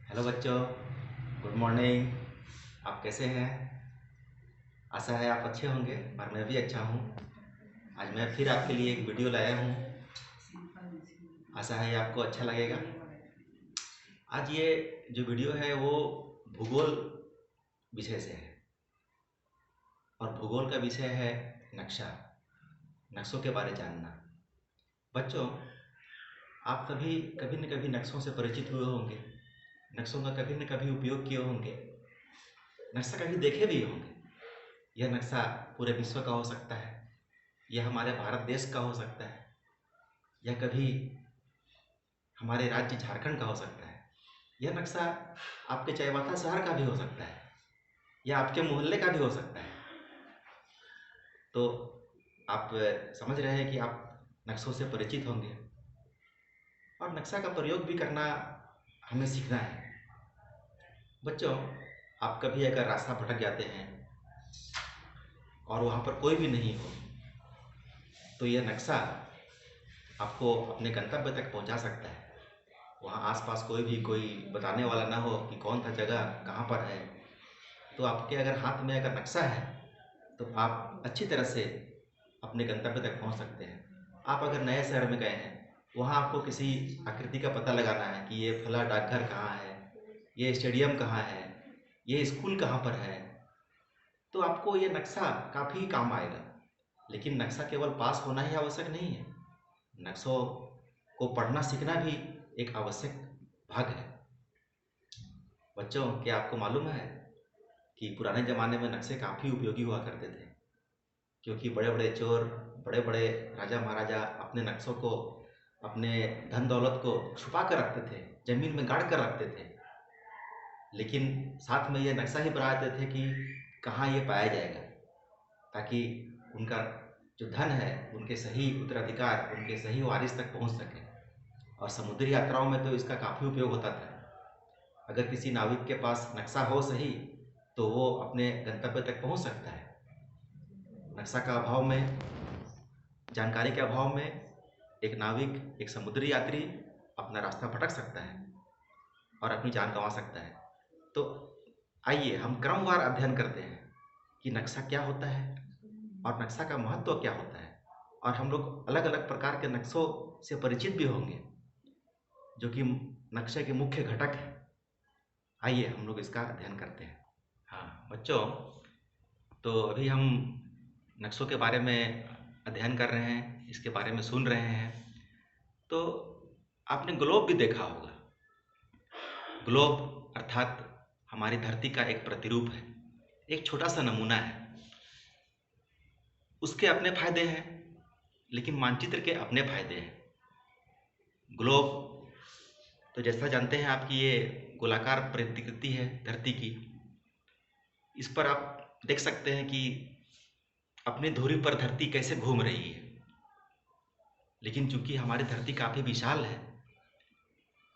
Hello बच्चों, good morning. आप कैसे हैं? आशा है आप अच्छे होंगे और मैं भी अच्छा हूँ। आज मैं फिर आपके लिए एक वीडियो लाया हूँ। आशा है आपको अच्छा लगेगा। आज ये जो वीडियो है वो भूगोल विषय से है और भूगोल का विषय है नक्शा, नक्शों के बारे जानना। बच्चों, आप सभी कभी न कभी नक्शों से परिचित हुए होंगे, नक्शों का कभी न कभी उपयोग किए होंगे, नक्शा कभी देखे भी होंगे। यह नक्शा पूरे विश्व का हो सकता है, यह हमारे भारत देश का हो सकता है, यह कभी हमारे राज्य झारखंड का हो सकता है। यह नक्शा आपके चाईबासा शहर का भी हो सकता है या आपके मोहल्ले का भी हो सकता है। तो आप समझ रहे हैं कि आप नक्शों से परिचित होंगे और नक्शा का प्रयोग भी करना हमें सीखना है। बच्चों, आप कभी अगर रास्ता भटक जाते हैं और वहाँ पर कोई भी नहीं हो तो यह नक्शा आपको अपने गंतव्य तक पहुँचा सकता है। वहाँ आसपास कोई बताने वाला ना हो कि कौन सा जगह कहाँ पर है, तो आपके अगर हाथ में अगर नक्शा है तो आप अच्छी तरह से अपने गंतव्य तक पहुँच सकते हैं। आप अगर नए शहर में गए हैं, वहाँ आपको किसी आकृति का पता लगाना है कि ये फला डाकघर कहाँ है, ये स्टेडियम कहाँ है, ये स्कूल कहाँ पर है, तो आपको ये नक्शा काफ़ी काम आएगा। लेकिन नक्शा केवल पास होना ही आवश्यक नहीं है, नक्शों को पढ़ना सीखना भी एक आवश्यक भाग है। बच्चों, क्या आपको मालूम है कि पुराने ज़माने में नक्शे काफ़ी उपयोगी हुआ करते थे, क्योंकि बड़े बड़े चोर, बड़े बड़े राजा महाराजा अपने नक्शों को, अपने धन दौलत को छुपा कर रखते थे, ज़मीन में गाड़ कर रखते थे। लेकिन साथ में ये नक्शा ही बनाते थे कि कहाँ ये पाया जाएगा, ताकि उनका जो धन है उनके सही उत्तराधिकार, उनके सही वारिस तक पहुँच सके। और समुद्री यात्राओं में तो इसका काफ़ी उपयोग होता था। अगर किसी नाविक के पास नक्शा हो सही तो वो अपने गंतव्य तक पहुंच सकता है। नक्शा का अभाव में, जानकारी के अभाव में एक नाविक, एक समुद्री यात्री अपना रास्ता भटक सकता है और अपनी जान गंवा सकता है। तो आइए हम क्रमवार अध्ययन करते हैं कि नक्शा क्या होता है और नक्शा का महत्व क्या होता है, और हम लोग अलग अलग प्रकार के नक्शों से परिचित भी होंगे जो कि नक्शे के मुख्य घटक हैं। आइए हम लोग इसका अध्ययन करते हैं। हाँ बच्चों, तो अभी हम नक्शों के बारे में अध्ययन कर रहे हैं, इसके बारे में सुन रहे हैं। तो आपने ग्लोब भी देखा होगा। ग्लोब अर्थात हमारी धरती का एक प्रतिरूप है, एक छोटा सा नमूना है। उसके अपने फायदे हैं, लेकिन मानचित्र के अपने फायदे हैं। ग्लोब तो जैसा जानते हैं आप कि ये गोलाकार प्रतिकृति है धरती की। इस पर आप देख सकते हैं कि अपनी धुरी पर धरती कैसे घूम रही है। लेकिन चूंकि हमारी धरती काफ़ी विशाल है,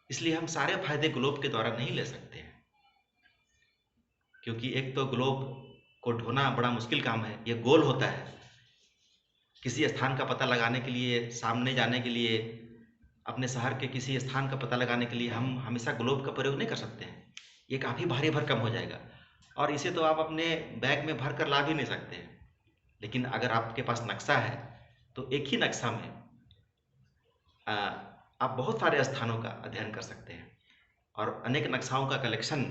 इसलिए हम सारे फायदे ग्लोब के द्वारा नहीं ले सकते हैं। क्योंकि एक तो ग्लोब को ढोना बड़ा मुश्किल काम है, ये गोल होता है। किसी स्थान का पता लगाने के लिए, सामने जाने के लिए, अपने शहर के किसी स्थान का पता लगाने के लिए हम हमेशा ग्लोब का प्रयोग नहीं कर सकते हैं। ये काफ़ी भारी भरकम हो जाएगा और इसे तो आप अपने बैग में भर कर ला भी नहीं सकते हैं। लेकिन अगर आपके पास नक्शा है तो एक ही नक्शा में आप बहुत सारे स्थानों का अध्ययन कर सकते हैं और अनेक नक्शाओं का कलेक्शन,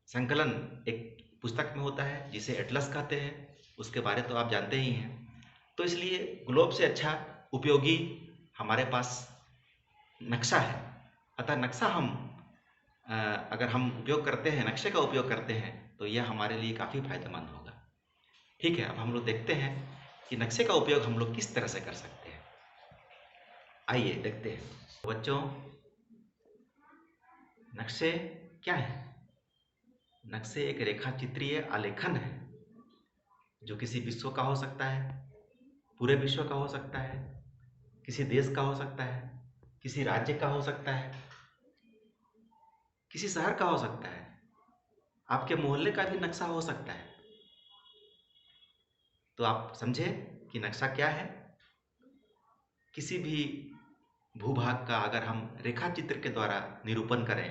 संकलन एक पुस्तक में होता है जिसे एटलस कहते हैं। उसके बारे तो आप जानते ही हैं। तो इसलिए ग्लोब से अच्छा उपयोगी हमारे पास नक्शा है। अतः नक्शा अगर हम उपयोग करते हैं, नक्शे का उपयोग करते हैं, तो यह हमारे लिए काफ़ी फायदेमंद होगा। ठीक है, अब हम लोग देखते हैं कि नक्शे का उपयोग हम लोग किस तरह से कर सकते हैं। आइए देखते हैं। बच्चों, नक्शे क्या है? नक्शे एक रेखा चित्रीय आलेखन है जो किसी विश्व का हो सकता है, पूरे विश्व का हो सकता है, किसी देश का हो सकता है, किसी राज्य का हो सकता है, किसी शहर का हो सकता है, आपके मोहल्ले का भी नक्शा हो सकता है। तो आप समझे कि नक्शा क्या है? किसी भी भूभाग का अगर हम रेखा चित्र के द्वारा निरूपण करें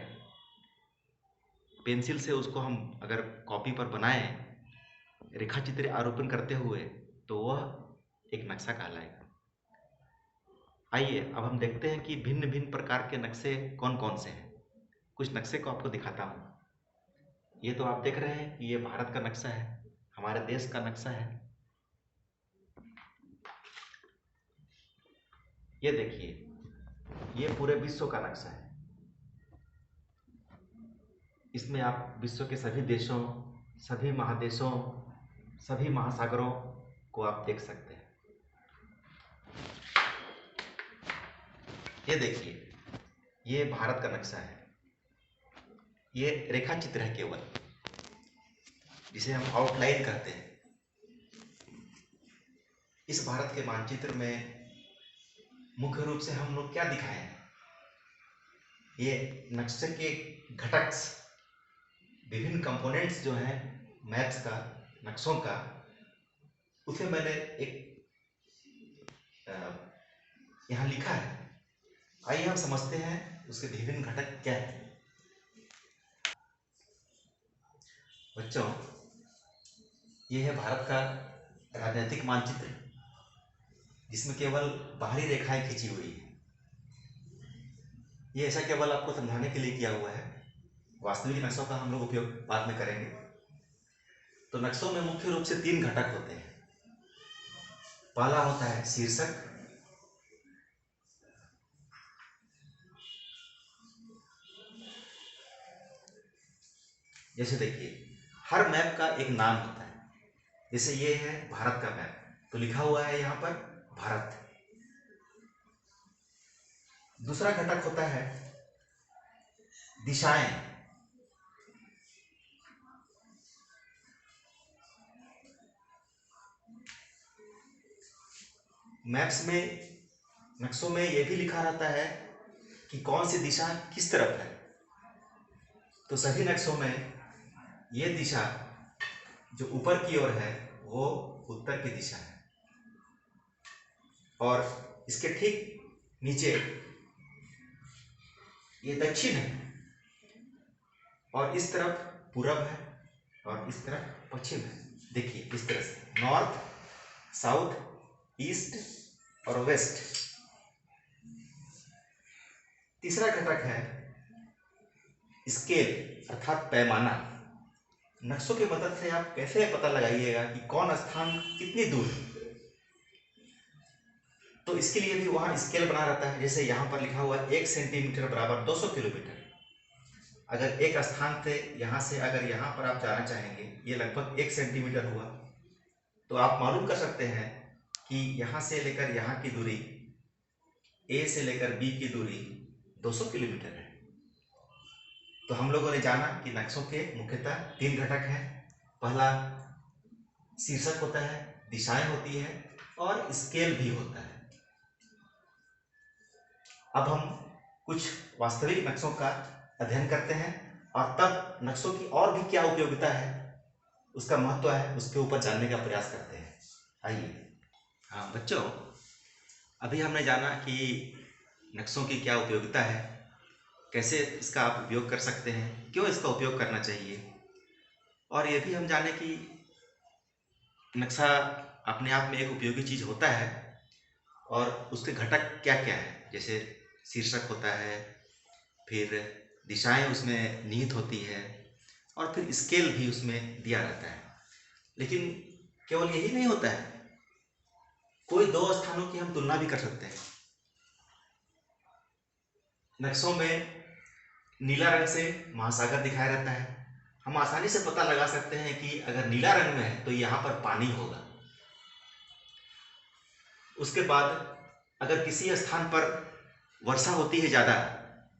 पेंसिल से उसको हम अगर कॉपी पर बनाएं रेखा चित्र आरोपण करते हुए तो वह एक नक्शा कहलाएगा। आइए अब हम देखते हैं कि भिन्न भिन्न प्रकार के नक्शे कौन कौन से हैं। कुछ नक्शे को आपको दिखाता हूँ। ये तो आप देख रहे हैं कि ये भारत का नक्शा है, हमारे देश का नक्शा है। ये देखिए, ये पूरे विश्व का नक्शा है। इसमें आप विश्व के सभी देशों, सभी महादेशों, सभी महासागरों को आप देख सकते हैं। ये देखिए, ये भारत का नक्शा है। ये रेखा चित्र है केवल, जिसे हम आउटलाइन कहते हैं। इस भारत के मानचित्र में मुख्य रूप से हम लोग क्या दिखाए हैं? ये नक्शे के घटक, विभिन्न कंपोनेंट्स जो हैं मैप्स का, नक्शों का, उसे मैंने एक यहाँ लिखा है। आइए हम समझते हैं उसके विभिन्न घटक क्या है। बच्चों, ये है भारत का राजनीतिक मानचित्र, जिसमें केवल बाहरी रेखाएं खींची हुई है। ये ऐसा केवल आपको समझाने के लिए किया हुआ है। वास्तविक नक्शों का हम लोग उपयोग बाद में करेंगे। तो नक्शों में मुख्य रूप से 3 घटक होते हैं। पहला होता है शीर्षक, जैसे देखिए हर मैप का एक नाम होता है। जैसे ये है भारत का मैप, तो लिखा हुआ है यहाँ पर भारत। दूसरा घटक होता है दिशाएं। मैप्स में, नक्शों में यह भी लिखा रहता है कि कौन सी दिशा किस तरफ है। तो सभी नक्शों में यह दिशा जो ऊपर की ओर है वो उत्तर की दिशा है, और इसके ठीक नीचे ये दक्षिण है, और इस तरफ पूरब है, और इस तरफ पश्चिम है। देखिए इस तरह से नॉर्थ, साउथ, ईस्ट और वेस्ट। तीसरा घटक है स्केल अर्थात पैमाना। नक्शों की मदद से आप कैसे पता लगाइएगा कि कौन स्थान कितनी दूर है, तो इसके लिए भी वहां स्केल बना रहता है। जैसे यहाँ पर लिखा हुआ है 1 सेंटीमीटर बराबर 200 किलोमीटर। अगर एक स्थान से अगर यहाँ पर आप जाना चाहेंगे, ये लगभग 1 सेंटीमीटर हुआ, तो आप मालूम कर सकते हैं कि यहाँ से लेकर यहाँ की दूरी, ए से लेकर बी की दूरी 200 किलोमीटर है। तो हम लोगों ने जाना कि नक्शों के मुख्यतः 3 घटक हैं। पहला शीर्षक होता है, दिशाएं होती है, और स्केल भी होता है। अब हम कुछ वास्तविक नक्शों का अध्ययन करते हैं, और तब नक्शों की और भी क्या उपयोगिता है, उसका महत्व है, उसके ऊपर जानने का प्रयास करते हैं। आइए। हाँ बच्चों, अभी हमने जाना कि नक्शों की क्या उपयोगिता है, कैसे इसका आप उपयोग कर सकते हैं, क्यों इसका उपयोग करना चाहिए, और ये भी हम जाने कि नक्शा अपने आप में एक उपयोगी चीज़ होता है, और उसके घटक क्या क्या है। जैसे शीर्षक होता है, फिर दिशाएं उसमें निहित होती है, और फिर स्केल भी उसमें दिया रहता है। लेकिन केवल यही नहीं होता है, कोई 2 स्थानों की हम तुलना भी कर सकते हैं। नक्शों में नीला रंग से महासागर दिखाया रहता है। हम आसानी से पता लगा सकते हैं कि अगर नीला रंग में है तो यहाँ पर पानी होगा। उसके बाद अगर किसी स्थान पर वर्षा होती है ज़्यादा,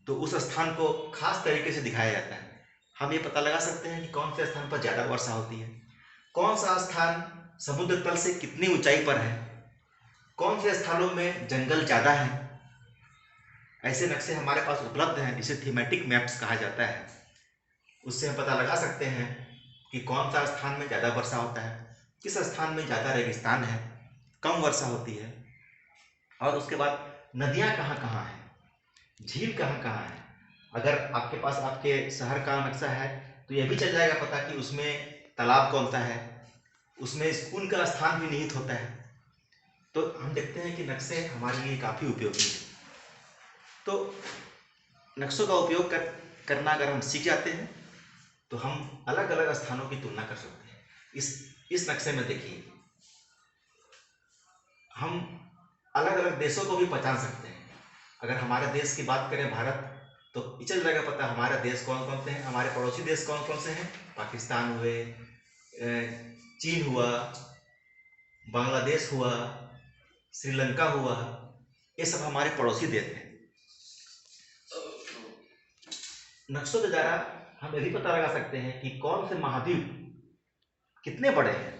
तो उस स्थान को खास तरीके से दिखाया जाता है। हम ये पता लगा सकते हैं कि कौन से स्थान पर ज़्यादा वर्षा होती है, कौन सा स्थान समुद्र तल से कितनी ऊंचाई पर है, कौन से स्थानों में जंगल ज़्यादा है। ऐसे नक्शे हमारे पास उपलब्ध हैं, जिसे थीमेटिक मैप्स कहा जाता है। उससे हम पता लगा सकते हैं कि कौन सा स्थान में ज़्यादा वर्षा होता है, किस स्थान में ज़्यादा रेगिस्तान है, कम वर्षा होती है, और उसके बाद नदियाँ कहाँ कहाँ हैं, झील कहाँ कहाँ है। अगर आपके पास आपके शहर का नक्शा है तो ये भी चल जाएगा पता कि उसमें तालाब कौन सा है, उसमें स्कूल का स्थान भी निहित होता है। तो हम देखते हैं कि नक्शे हमारे लिए काफ़ी उपयोगी हैं। तो नक्शों का उपयोग करना अगर हम सीख जाते हैं तो हम अलग अलग स्थानों की तुलना कर सकते हैं। इस नक्शे में देखिए, हम अलग अलग देशों को भी पहचान सकते हैं। अगर हमारे देश की बात करें भारत, तो चल जाएगा पता हमारा देश कौन कौन से हैं, हमारे पड़ोसी देश कौन कौन से हैं। पाकिस्तान हुए, चीन हुआ, बांग्लादेश हुआ, श्रीलंका हुआ, ये सब हमारे पड़ोसी देश हैं। नक्शों के द्वारा हम ये भी पता लगा सकते हैं कि कौन से महाद्वीप कितने बड़े हैं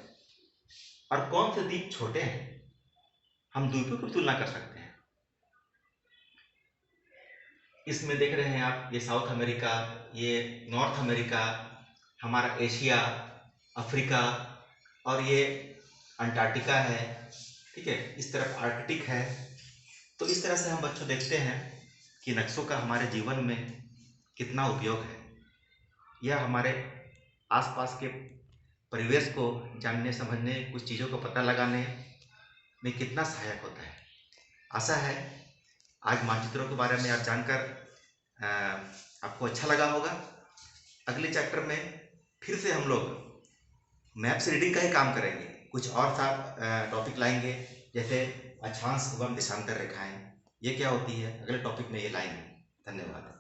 और कौन से द्वीप छोटे हैं। हम द्वीपों की तुलना कर सकते हैं। इसमें देख रहे हैं आप, ये साउथ अमेरिका, ये नॉर्थ अमेरिका, हमारा एशिया, अफ्रीका, और ये अंटार्कटिका है, ठीक है, इस तरफ आर्कटिक है। तो इस तरह से हम बच्चों देखते हैं कि नक्शों का हमारे जीवन में कितना उपयोग है। यह हमारे आसपास के परिवेश को जानने, समझने, कुछ चीज़ों को पता लगाने में कितना सहायक होता है। आशा है आज मानचित्रों के बारे में आप जानकर आपको अच्छा लगा होगा। अगले चैप्टर में फिर से हम लोग मैप्स रीडिंग का ही काम करेंगे, कुछ और सा टॉपिक लाएंगे, जैसे अक्षांश एवं देशांतर रेखाएं, ये क्या होती है, अगले टॉपिक में ये लाएंगे। धन्यवाद।